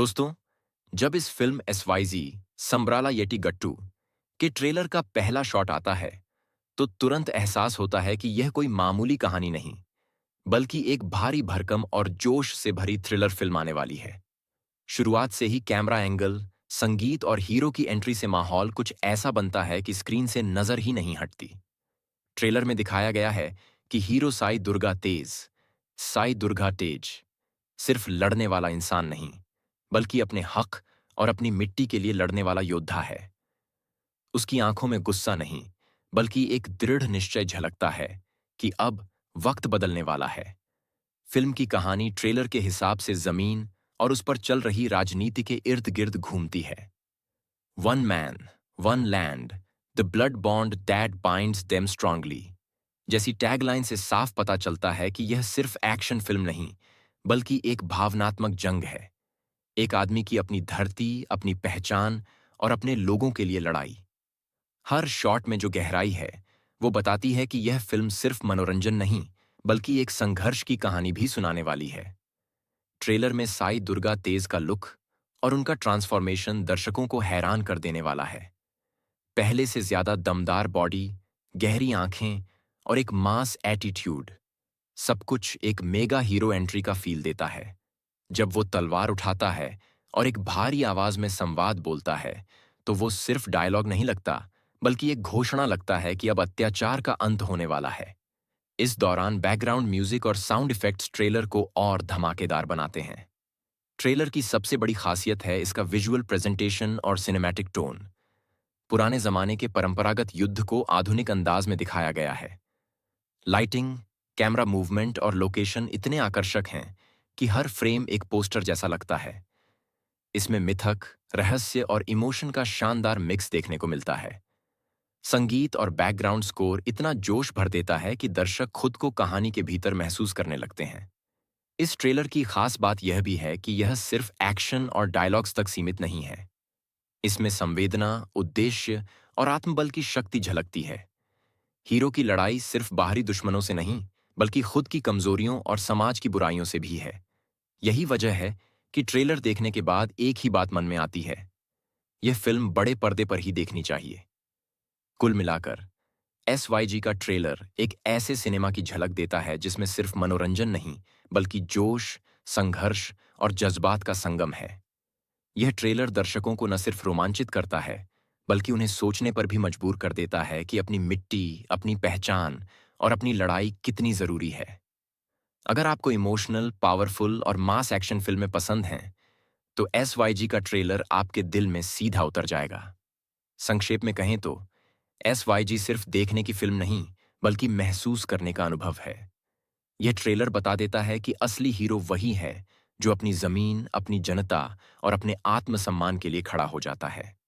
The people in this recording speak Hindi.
दोस्तों, जब इस फिल्म एसवाईजी संब्राला येटी गट्टू के ट्रेलर का पहला शॉट आता है, तो तुरंत एहसास होता है कि यह कोई मामूली कहानी नहीं, बल्कि एक भारी भरकम और जोश से भरी थ्रिलर फिल्म आने वाली है। शुरुआत से ही कैमरा एंगल, संगीत और हीरो की एंट्री से माहौल कुछ ऐसा बनता है कि स्क्रीन से नजर ही नहीं हटती। ट्रेलर में दिखाया गया है कि हीरो साई दुर्गा तेज सिर्फ लड़ने वाला इंसान नहीं, बल्कि अपने हक और अपनी मिट्टी के लिए लड़ने वाला योद्धा है। उसकी आंखों में गुस्सा नहीं, बल्कि एक दृढ़ निश्चय झलकता है कि अब वक्त बदलने वाला है। फिल्म की कहानी ट्रेलर के हिसाब से जमीन और उस पर चल रही राजनीति के इर्द गिर्द घूमती है। One man, one land, the blood bond that binds them strongly जैसी टैगलाइन से साफ पता चलता है कि यह सिर्फ एक्शन फिल्म नहीं, बल्कि एक भावनात्मक जंग है। एक आदमी की अपनी धरती, अपनी पहचान और अपने लोगों के लिए लड़ाई। हर शॉट में जो गहराई है, वो बताती है कि यह फिल्म सिर्फ मनोरंजन नहीं, बल्कि एक संघर्ष की कहानी भी सुनाने वाली है। ट्रेलर में साई दुर्गा तेज का लुक और उनका ट्रांसफॉर्मेशन दर्शकों को हैरान कर देने वाला है। पहले से ज्यादा दमदार बॉडी, गहरी आंखें और एक मास एटीट्यूड, सब कुछ एक मेगा हीरो एंट्री का फील देता है। जब वो तलवार उठाता है और एक भारी आवाज में संवाद बोलता है, तो वो सिर्फ डायलॉग नहीं लगता, बल्कि एक घोषणा लगता है कि अब अत्याचार का अंत होने वाला है। इस दौरान बैकग्राउंड म्यूजिक और साउंड इफेक्ट्स ट्रेलर को और धमाकेदार बनाते हैं। ट्रेलर की सबसे बड़ी खासियत है इसका विजुअल प्रेजेंटेशन और सिनेमैटिक टोन। पुराने जमाने के परंपरागत युद्ध को आधुनिक अंदाज में दिखाया गया है। लाइटिंग, कैमरा मूवमेंट और लोकेशन इतने आकर्षक हैं कि हर फ्रेम एक पोस्टर जैसा लगता है। इसमें मिथक, रहस्य और इमोशन का शानदार मिक्स देखने को मिलता है। संगीत और बैकग्राउंड स्कोर इतना जोश भर देता है कि दर्शक खुद को कहानी के भीतर महसूस करने लगते हैं। इस ट्रेलर की खास बात यह भी है कि यह सिर्फ एक्शन और डायलॉग्स तक सीमित नहीं है। इसमें संवेदना, उद्देश्य और आत्मबल की शक्ति झलकती है। हीरो की लड़ाई सिर्फ बाहरी दुश्मनों से नहीं, बल्कि खुद की कमजोरियों और समाज की बुराइयों से भी है। यही वजह है कि ट्रेलर देखने के बाद एक ही बात मन में आती है, यह फिल्म बड़े पर्दे पर ही देखनी चाहिए। कुल मिलाकर एसवाईजी का ट्रेलर एक ऐसे सिनेमा की झलक देता है जिसमें सिर्फ मनोरंजन नहीं, बल्कि जोश, संघर्ष और जज्बात का संगम है। यह ट्रेलर दर्शकों को न सिर्फ रोमांचित करता है, बल्कि उन्हें सोचने पर भी मजबूर कर देता है कि अपनी मिट्टी, अपनी पहचान और अपनी लड़ाई कितनी जरूरी है। अगर आपको इमोशनल, पावरफुल और मास एक्शन फिल्में पसंद हैं, तो एसवाईजी का ट्रेलर आपके दिल में सीधा उतर जाएगा। संक्षेप में कहें तो एसवाईजी सिर्फ देखने की फिल्म नहीं, बल्कि महसूस करने का अनुभव है। यह ट्रेलर बता देता है कि असली हीरो वही है जो अपनी जमीन, अपनी जनता और अपने आत्मसम्मान के लिए खड़ा हो जाता है।